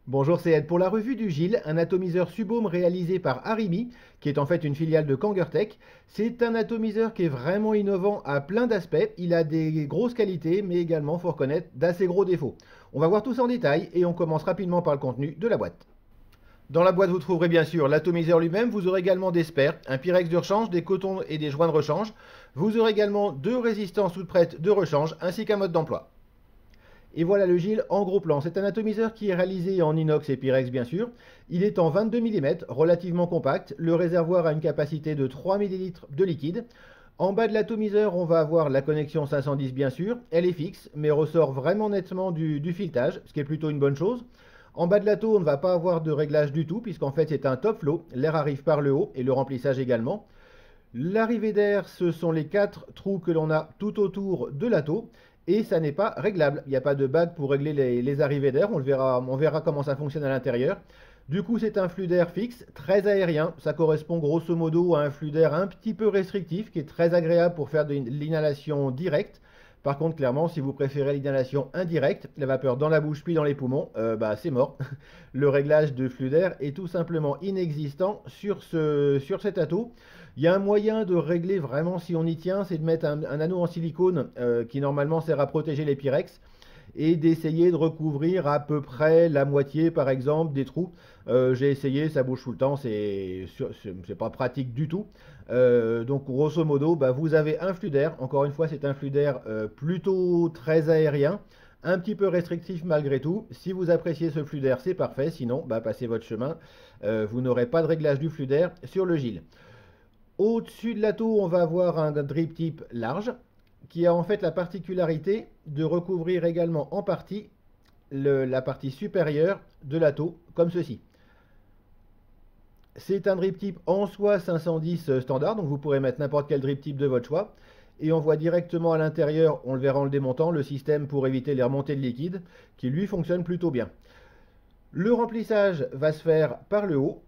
Bonjour, c'est Ed pour la revue du Gilles, un atomiseur Subaume réalisé par Arimi, qui est en fait une filiale de Kangertech. C'est un atomiseur qui est vraiment innovant à plein d'aspects. Il a des grosses qualités, mais également, faut reconnaître, d'assez gros défauts. On va voir tout ça en détail et on commence rapidement par le contenu de la boîte. Dans la boîte, vous trouverez bien sûr l'atomiseur lui-même. Vous aurez également des spares, un pyrex de rechange, des cotons et des joints de rechange. Vous aurez également deux résistances toutes prêtes de rechange ainsi qu'un mode d'emploi. Et voilà le Gilles en gros plan. C'est un atomiseur qui est réalisé en inox et pyrex bien sûr. Il est en 22 mm, relativement compact. Le réservoir a une capacité de 3 ml de liquide. En bas de l'atomiseur, on va avoir la connexion 510 bien sûr. Elle est fixe, mais ressort vraiment nettement du filetage, ce qui est plutôt une bonne chose. En bas de l'atto, on ne va pas avoir de réglage du tout, puisqu'en fait c'est un top flow. L'air arrive par le haut et le remplissage également. L'arrivée d'air, ce sont les 4 trous que l'on a tout autour de l'atto. Et ça n'est pas réglable. Il n'y a pas de bague pour régler les arrivées d'air. On verra comment ça fonctionne à l'intérieur. Du coup, c'est un flux d'air fixe, très aérien. Ça correspond grosso modo à un flux d'air un petit peu restrictif, qui est très agréable pour faire de l'inhalation directe. Par contre, clairement, si vous préférez l'inhalation indirecte, la vapeur dans la bouche puis dans les poumons, c'est mort. Le réglage de flux d'air est tout simplement inexistant sur cet atto. Il y a un moyen de régler vraiment si on y tient, c'est de mettre un anneau en silicone qui normalement sert à protéger les pyrex et d'essayer de recouvrir à peu près la moitié par exemple des trous. J'ai essayé, ça bouge tout le temps, c'est pas pratique du tout. Donc grosso modo, vous avez un flux d'air, encore une fois c'est un flux d'air plutôt très aérien, un petit peu restrictif malgré tout. Si vous appréciez ce flux d'air, c'est parfait, sinon passez votre chemin. Vous n'aurez pas de réglage du flux d'air sur le Gilles. Au-dessus de l'atto, on va avoir un drip tip large qui a en fait la particularité de recouvrir également en partie la partie supérieure de l'atto, comme ceci. C'est un drip tip en soie 510 standard, donc vous pourrez mettre n'importe quel drip tip de votre choix. Et on voit directement à l'intérieur, on le verra en le démontant, le système pour éviter les remontées de liquide, qui lui fonctionne plutôt bien. Le remplissage va se faire par le haut,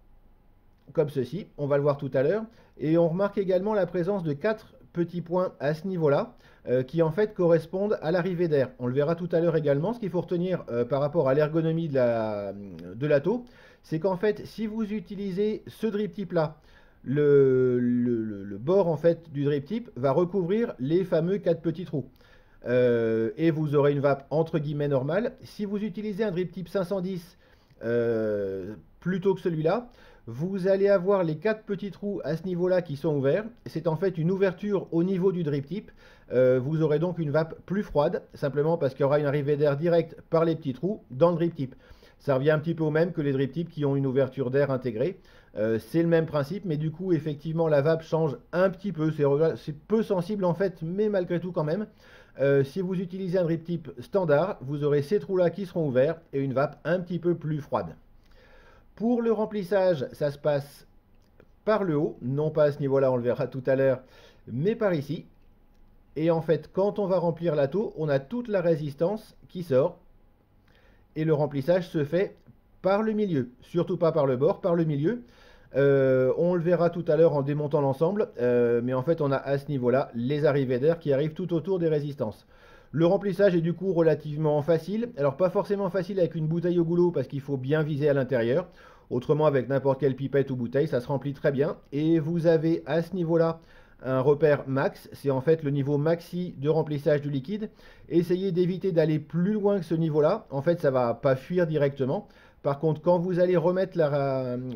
comme ceci, on va le voir tout à l'heure. Et on remarque également la présence de 4 petits points à ce niveau-là, qui en fait correspondent à l'arrivée d'air. On le verra tout à l'heure également. Ce qu'il faut retenir par rapport à l'ergonomie de l'atto, c'est qu'en fait, si vous utilisez ce drip tip là, le bord en fait du drip tip va recouvrir les fameux 4 petits trous. Et vous aurez une vape entre guillemets normale. Si vous utilisez un drip tip 510 plutôt que celui-là, vous allez avoir les 4 petits trous à ce niveau-là qui sont ouverts. C'est en fait une ouverture au niveau du drip tip. Vous aurez donc une vape plus froide, simplement parce qu'il y aura une arrivée d'air directe par les petits trous dans le drip tip. Ça revient un petit peu au même que les drip tips qui ont une ouverture d'air intégrée. C'est le même principe, mais du coup, effectivement, la vape change un petit peu. C'est peu sensible en fait, mais malgré tout quand même. Si vous utilisez un drip tip standard, vous aurez ces trous-là qui seront ouverts et une vape un petit peu plus froide. Pour le remplissage, ça se passe par le haut, non pas à ce niveau-là, on le verra tout à l'heure, mais par ici. Et en fait, quand on va remplir l'atto, on a toute la résistance qui sort. Et le remplissage se fait par le milieu, surtout pas par le bord, par le milieu. On le verra tout à l'heure en démontant l'ensemble, mais en fait on a à ce niveau-là les arrivées d'air qui arrivent tout autour des résistances. Le remplissage est du coup relativement facile, alors pas forcément facile avec une bouteille au goulot parce qu'il faut bien viser à l'intérieur, autrement avec n'importe quelle pipette ou bouteille ça se remplit très bien, et vous avez à ce niveau-là un repère max, c'est en fait le niveau maxi de remplissage du liquide. Essayez d'éviter d'aller plus loin que ce niveau-là, en fait ça va pas fuir directement. Par contre, quand vous allez remettre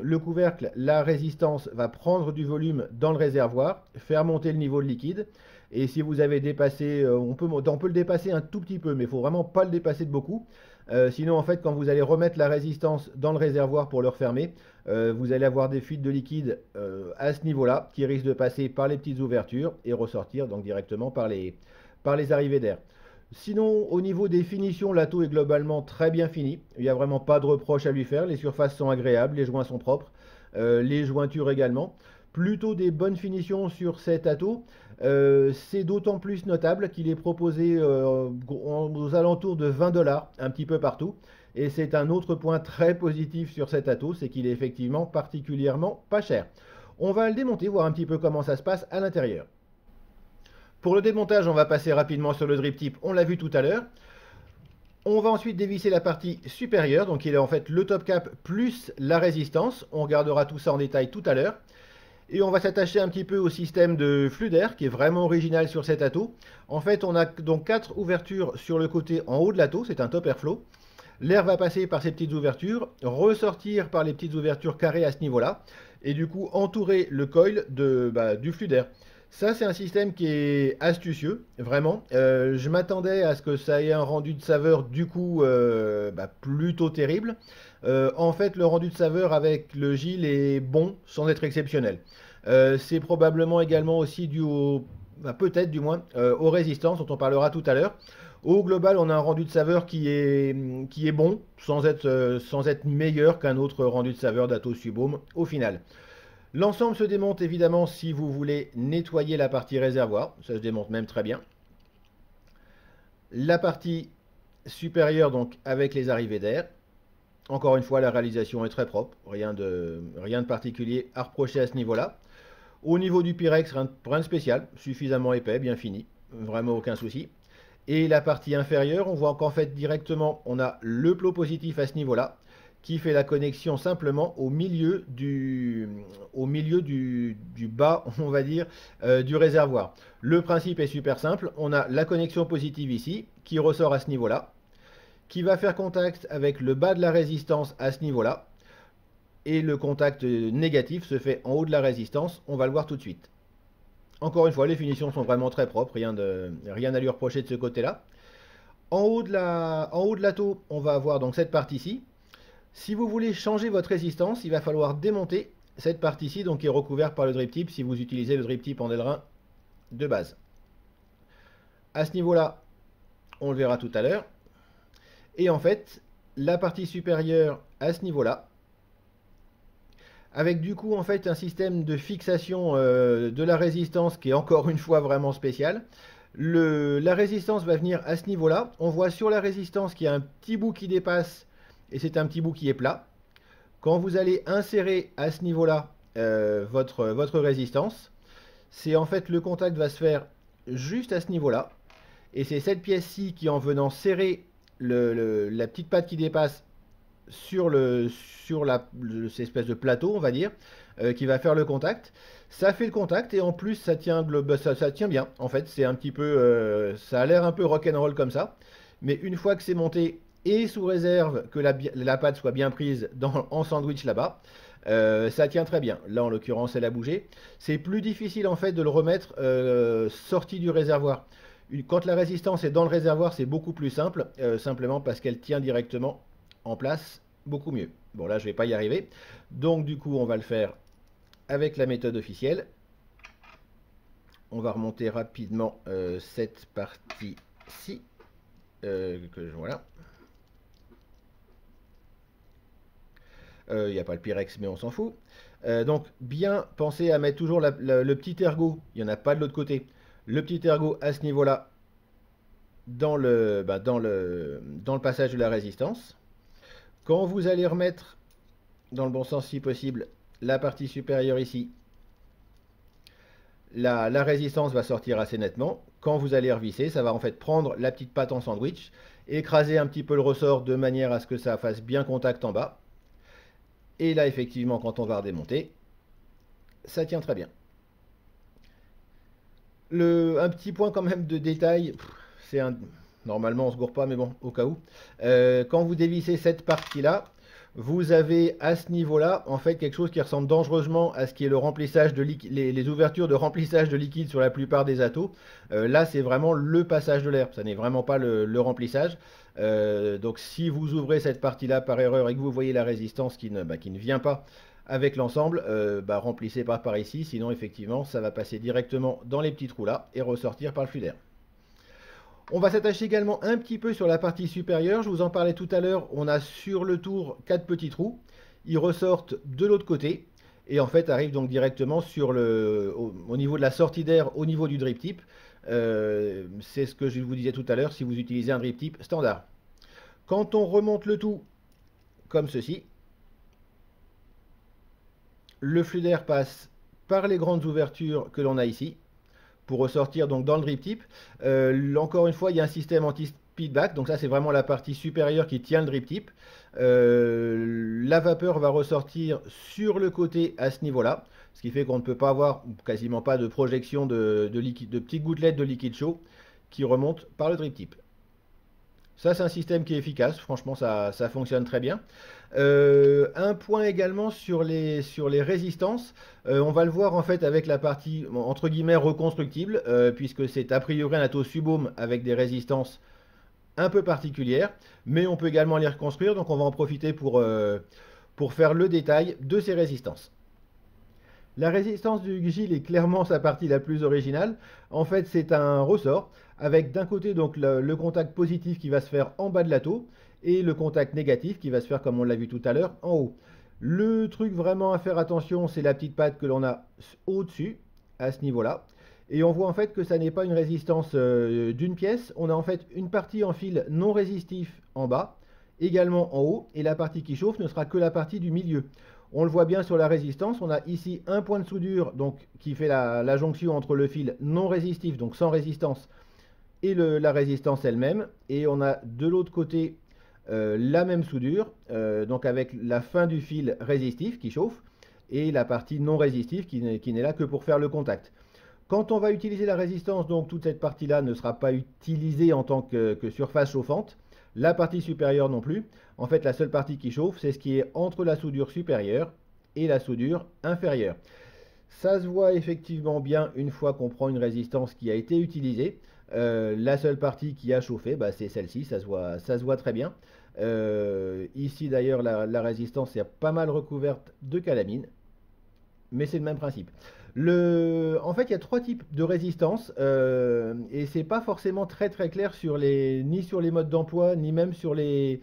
le couvercle, la résistance va prendre du volume dans le réservoir, faire monter le niveau de liquide. Et si vous avez dépassé, on peut le dépasser un tout petit peu, mais il ne faut vraiment pas le dépasser de beaucoup. Sinon, en fait, quand vous allez remettre la résistance dans le réservoir pour le refermer, vous allez avoir des fuites de liquide à ce niveau-là qui risquent de passer par les petites ouvertures et ressortir donc directement par les arrivées d'air. Sinon, au niveau des finitions, l'atto est globalement très bien fini. Il n'y a vraiment pas de reproche à lui faire. Les surfaces sont agréables, les joints sont propres, les jointures également. Plutôt des bonnes finitions sur cet atto. C'est d'autant plus notable qu'il est proposé aux alentours de 20 $, un petit peu partout. Et c'est un autre point très positif sur cet atto, c'est qu'il est effectivement particulièrement pas cher. On va le démonter, voir un petit peu comment ça se passe à l'intérieur. Pour le démontage, on va passer rapidement sur le drip tip, on l'a vu tout à l'heure. On va ensuite dévisser la partie supérieure, donc il est en fait le top cap plus la résistance. On regardera tout ça en détail tout à l'heure. Et on va s'attacher un petit peu au système de flux d'air qui est vraiment original sur cet ato. En fait, on a donc 4 ouvertures sur le côté en haut de l'ato, c'est un top airflow. L'air va passer par ces petites ouvertures, ressortir par les petites ouvertures carrées à ce niveau-là, et du coup entourer le coil du flux d'air. Ça, c'est un système qui est astucieux, vraiment. Je m'attendais à ce que ça ait un rendu de saveur du coup plutôt terrible. En fait, le rendu de saveur avec le Gilles est bon sans être exceptionnel. C'est probablement également aussi dû peut-être du moins, aux résistances dont on parlera tout à l'heure. Au global, on a un rendu de saveur qui est bon, sans être meilleur qu'un autre rendu de saveur d'Atos Subhome au final. L'ensemble se démonte évidemment si vous voulez nettoyer la partie réservoir, ça se démonte même très bien. La partie supérieure donc avec les arrivées d'air. Encore une fois, la réalisation est très propre, rien de particulier à reprocher à ce niveau-là. Au niveau du Pyrex, rien de spécial, suffisamment épais, bien fini, vraiment aucun souci. Et la partie inférieure, on voit qu'en fait directement, on a le plot positif à ce niveau-là, qui fait la connexion simplement au milieu du bas, on va dire, du réservoir. Le principe est super simple, on a la connexion positive ici, qui ressort à ce niveau-là, qui va faire contact avec le bas de la résistance à ce niveau-là, et le contact négatif se fait en haut de la résistance, on va le voir tout de suite. Encore une fois, les finitions sont vraiment très propres, rien à lui reprocher de ce côté-là. En haut de l'ato, on va avoir donc cette partie-ci. Si vous voulez changer votre résistance, il va falloir démonter cette partie-ci, donc qui est recouverte par le drip tip, si vous utilisez le drip tip en L1 de base. À ce niveau-là, on le verra tout à l'heure. Et en fait, la partie supérieure à ce niveau-là, avec du coup en fait un système de fixation de la résistance qui est encore une fois vraiment spécial. La résistance va venir à ce niveau-là. On voit sur la résistance qu'il y a un petit bout qui dépasse et c'est un petit bout qui est plat. Quand vous allez insérer à ce niveau-là votre résistance, c'est en fait le contact va se faire juste à ce niveau-là. Et c'est cette pièce-ci qui, en venant serrer la petite patte qui dépasse sur cette espèce de plateau, on va dire, qui va faire le contact. Ça fait le contact et en plus ça tient, ça tient bien. En fait, c'est un petit peu, ça a l'air un peu rock'n'roll comme ça. Mais une fois que c'est monté et sous réserve que la pâte soit bien prise en sandwich là-bas, ça tient très bien. Là, en l'occurrence, elle a bougé. C'est plus difficile en fait de le remettre sorti du réservoir. Quand la résistance est dans le réservoir, c'est beaucoup plus simple, simplement parce qu'elle tient directement en place beaucoup mieux. Bon, là, je ne vais pas y arriver. Donc, du coup, on va le faire avec la méthode officielle. On va remonter rapidement cette partie-ci. Voilà. Il n'y a pas le Pyrex, mais on s'en fout. Donc, bien penser à mettre toujours le petit ergot. Il n'y en a pas de l'autre côté. Le petit ergot à ce niveau-là, dans le passage de la résistance. Quand vous allez remettre, dans le bon sens si possible, la partie supérieure ici, la résistance va sortir assez nettement. Quand vous allez revisser, ça va en fait prendre la petite pâte en sandwich, écraser un petit peu le ressort de manière à ce que ça fasse bien contact en bas. Et là, effectivement, quand on va redémonter, ça tient très bien. Un petit point quand même de détail, normalement on se gourre pas, mais bon, au cas où. Quand vous dévissez cette partie-là, vous avez à ce niveau-là, en fait, quelque chose qui ressemble dangereusement à ce qui est le remplissage de les ouvertures de remplissage de liquide sur la plupart des atos. Là, c'est vraiment le passage de l'air, ça n'est vraiment pas le remplissage. Donc si vous ouvrez cette partie-là par erreur et que vous voyez la résistance qui ne vient pas avec l'ensemble, remplissez par ici, sinon effectivement ça va passer directement dans les petits trous là et ressortir par le flux d'air. On va s'attacher également un petit peu sur la partie supérieure, je vous en parlais tout à l'heure, on a sur le tour 4 petits trous, ils ressortent de l'autre côté et en fait arrivent donc directement sur au niveau de la sortie d'air, au niveau du drip tip. C'est ce que je vous disais tout à l'heure si vous utilisez un drip tip standard. Quand on remonte le tout comme ceci, le flux d'air passe par les grandes ouvertures que l'on a ici pour ressortir donc dans le drip tip. Encore une fois, il y a un système feedback, donc ça c'est vraiment la partie supérieure qui tient le drip tip. La vapeur va ressortir sur le côté à ce niveau-là, ce qui fait qu'on ne peut pas avoir quasiment pas de projection de petites gouttelettes de liquide chaud qui remontent par le drip tip. Ça, c'est un système qui est efficace. Franchement, ça fonctionne très bien. Un point également sur les résistances. On va le voir en fait avec la partie entre guillemets reconstructible, puisque c'est a priori un atto Subhome avec des résistances un peu particulières. Mais on peut également les reconstruire. Donc on va en profiter pour faire le détail de ces résistances. La résistance du GIL est clairement sa partie la plus originale. En fait, c'est un ressort avec d'un côté donc le contact positif qui va se faire en bas de l'atto et le contact négatif qui va se faire, comme on l'a vu tout à l'heure, en haut. Le truc vraiment à faire attention, c'est la petite patte que l'on a au-dessus, à ce niveau-là. Et on voit en fait que ça n'est pas une résistance d'une pièce. On a en fait une partie en fil non résistif en bas, également en haut, et la partie qui chauffe ne sera que la partie du milieu. On le voit bien sur la résistance, on a ici un point de soudure donc, qui fait la jonction entre le fil non résistif, donc sans résistance, et la résistance elle-même. Et on a de l'autre côté la même soudure, donc avec la fin du fil résistif qui chauffe, et la partie non résistive qui n'est là que pour faire le contact. Quand on va utiliser la résistance, donc toute cette partie-là ne sera pas utilisée en tant que surface chauffante. La partie supérieure non plus. En fait, la seule partie qui chauffe, c'est ce qui est entre la soudure supérieure et la soudure inférieure. Ça se voit effectivement bien une fois qu'on prend une résistance qui a été utilisée. La seule partie qui a chauffé, bah, c'est celle-ci, ça se voit très bien. Ici d'ailleurs, la résistance est pas mal recouverte de calamine, mais c'est le même principe. En fait, il y a trois types de résistance et c'est pas forcément très clair ni sur les modes d'emploi, ni même sur les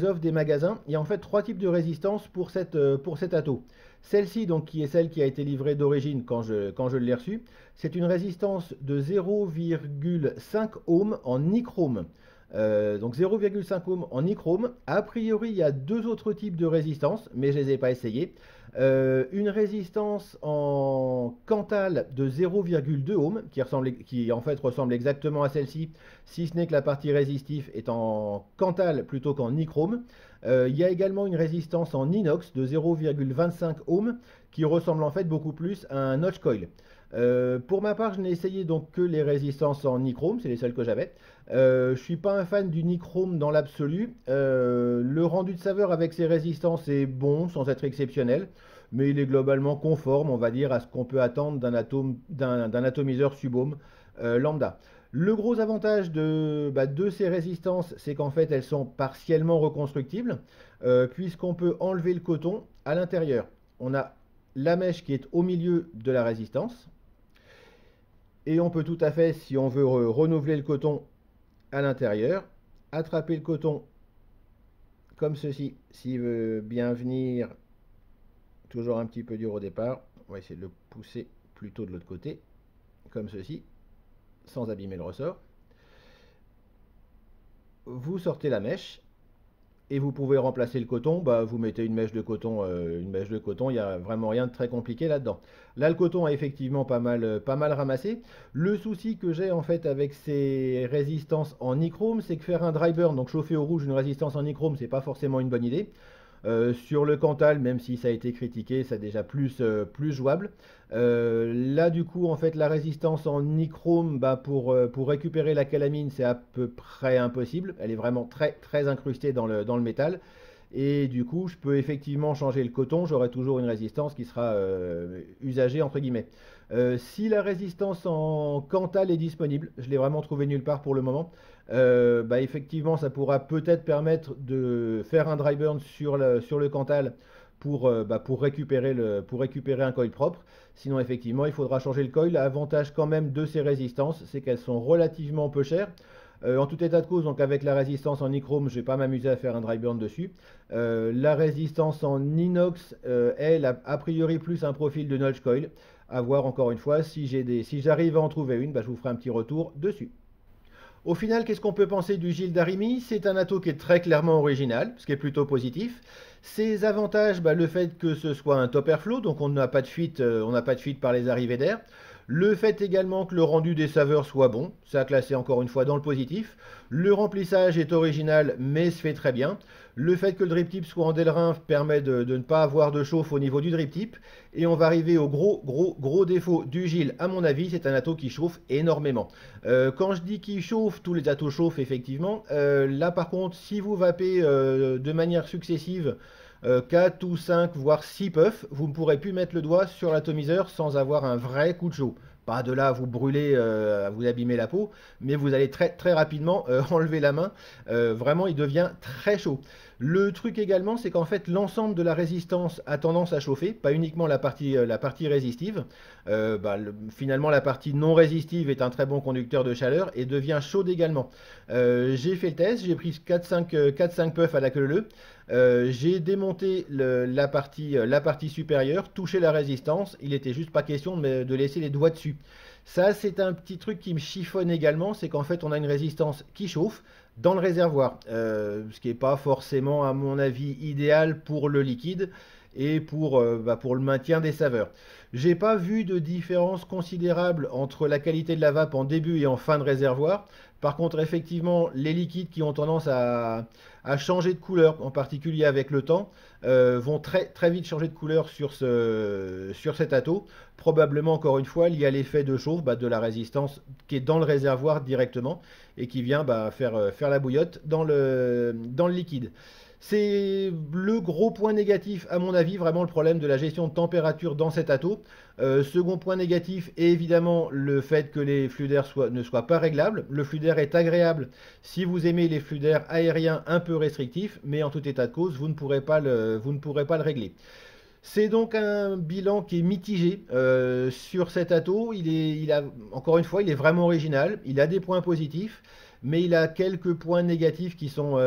offres des magasins. Il y a en fait trois types de résistance pour cet atto. Celle-ci, donc, qui est celle qui a été livrée d'origine quand je l'ai reçue, c'est une résistance de 0,5 ohm en nichrome. Donc 0,5 ohm en nichrome. A priori, il y a deux autres types de résistance, mais je ne les ai pas essayés. Une résistance en Cantal de 0,2 ohm, qui en fait ressemble exactement à celle-ci, si ce n'est que la partie résistive est en Cantal plutôt qu'en nichrome. Il y a également une résistance en inox de 0,25 ohm, qui ressemble en fait beaucoup plus à un notch coil. Pour ma part, je n'ai essayé donc que les résistances en nichrome, c'est les seules que j'avais. Je suis pas un fan du nichrome dans l'absolu. Le rendu de saveur avec ces résistances est bon, sans être exceptionnel, mais il est globalement conforme, on va dire, à ce qu'on peut attendre d'un atomiseur Subhome lambda. Le gros avantage de ces résistances, c'est qu'en fait elles sont partiellement reconstructibles, puisqu'on peut enlever le coton à l'intérieur. On a la mèche qui est au milieu de la résistance, et on peut tout à fait, si on veut renouveler le coton à l'intérieur, attraper le coton comme ceci, s'il veut bien venir, toujours un petit peu dur au départ. On va essayer de le pousser plutôt de l'autre côté, comme ceci, sans abîmer le ressort. Vous sortez la mèche et vous pouvez remplacer le coton. Vous mettez une mèche de coton, il n'y a vraiment rien de très compliqué là-dedans. Là, le coton a effectivement pas mal ramassé. Le souci que j'ai en fait avec ces résistances en nichrome, c'est que faire un dry burn, donc chauffer au rouge une résistance en nichrome, c'est pas forcément une bonne idée. Sur le Cantal, même si ça a été critiqué, c'est déjà plus jouable. Là, du coup, en fait, la résistance en nichrome, pour récupérer la calamine, c'est à peu près impossible. Elle est vraiment très incrustée dans le métal. Et du coup, je peux effectivement changer le coton. J'aurai toujours une résistance qui sera usagée, entre guillemets. Si la résistance en Cantal est disponible, je l'ai vraiment trouvé nulle part pour le moment. Effectivement, ça pourra peut-être permettre de faire un dry burn sur le Cantal pour récupérer un coil propre. Sinon, effectivement, il faudra changer le coil. L'avantage quand même de ces résistances, c'est qu'elles sont relativement peu chères. En tout état de cause, donc avec la résistance en nichrome, je ne vais pas m'amuser à faire un dry burn dessus. La résistance en inox, elle a priori plus un profil de notch coil. À voir encore une fois, si j'arrive à en trouver une, je vous ferai un petit retour dessus. Au final, qu'est-ce qu'on peut penser du GIL d'Arimi? C'est un atto qui est très clairement original, ce qui est plutôt positif. Ses avantages, le fait que ce soit un top airflow, donc on n'a pas de fuite par les arrivées d'air. Le fait également que le rendu des saveurs soit bon, ça a classé encore une fois dans le positif. Le remplissage est original mais se fait très bien. Le fait que le drip tip soit en Delrin permet de ne pas avoir de chauffe au niveau du drip tip. Et on va arriver au gros défaut du Gilles, à mon avis, c'est un ato qui chauffe énormément. Quand je dis qu'il chauffe, tous les atos chauffent effectivement. Là par contre, si vous vapez de manière successive 4 ou 5 voire 6 puffs, vous ne pourrez plus mettre le doigt sur l'atomiseur sans avoir un vrai coup de chaud. Pas de là à vous brûler, à vous abîmer la peau, mais vous allez très rapidement enlever la main. Vraiment, il devient très chaud. Le truc également, c'est qu'en fait, l'ensemble de la résistance a tendance à chauffer, pas uniquement la partie résistive. Finalement, la partie non résistive est un très bon conducteur de chaleur et devient chaude également. J'ai fait le test, j'ai pris 4-5 puffs à la queue leu. J'ai démonté la partie supérieure, touché la résistance, il n'était juste pas question de laisser les doigts dessus. Ça, c'est un petit truc qui me chiffonne également, c'est qu'en fait, on a une résistance qui chauffe dans le réservoir, ce qui n'est pas forcément, à mon avis, idéal pour le liquide et pour le maintien des saveurs. J'ai pas vu de différence considérable entre la qualité de la vape en début et en fin de réservoir. Par contre, effectivement, les liquides qui ont tendance à changer de couleur, en particulier avec le temps, vont très vite changer de couleur sur cet ato. Probablement, encore une fois, lié à l'effet de chauffe de la résistance qui est dans le réservoir directement et qui vient faire la bouillotte dans le liquide. C'est le gros point négatif, à mon avis, vraiment le problème de la gestion de température dans cet ato. Second point négatif est évidemment le fait que les flux d'air ne soient pas réglables. Le flux d'air est agréable si vous aimez les flux d'air aériens un peu restrictifs, mais en tout état de cause, vous ne pourrez pas le régler. C'est donc un bilan qui est mitigé sur cet ato. Encore une fois, il est vraiment original. Il a des points positifs, mais il a quelques points négatifs qui sont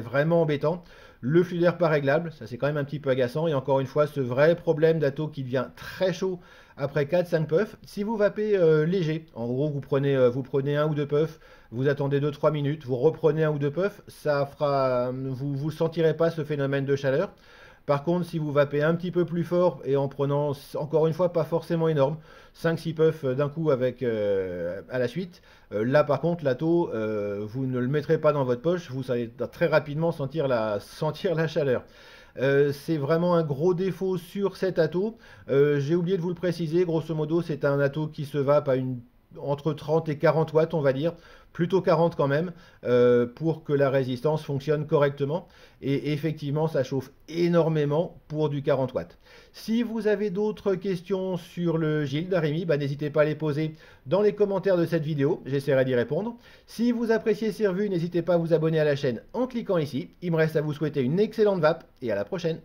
vraiment embêtants. Le flux d'air pas réglable, ça c'est quand même un petit peu agaçant. Et encore une fois, ce vrai problème d'ato qui devient très chaud après 4-5 puffs. Si vous vapez léger, en gros vous prenez 1 ou 2 puffs, vous attendez 2-3 minutes, vous reprenez 1 ou 2 puffs, vous ne sentirez pas ce phénomène de chaleur. Par contre, si vous vapez un petit peu plus fort et en prenant, encore une fois, pas forcément énorme, 5-6 puffs d'un coup à la suite, là par contre, l'ato, vous ne le mettrez pas dans votre poche, vous allez très rapidement sentir la chaleur. C'est vraiment un gros défaut sur cet ato. J'ai oublié de vous le préciser, grosso modo, c'est un ato qui se vape entre 30 et 40 watts, on va dire, plutôt 40 quand même, pour que la résistance fonctionne correctement. Et effectivement, ça chauffe énormément pour du 40 watts. Si vous avez d'autres questions sur le Gilles d'Arimi, n'hésitez pas à les poser dans les commentaires de cette vidéo, j'essaierai d'y répondre. Si vous appréciez ces revues, n'hésitez pas à vous abonner à la chaîne en cliquant ici. Il me reste à vous souhaiter une excellente vape et à la prochaine.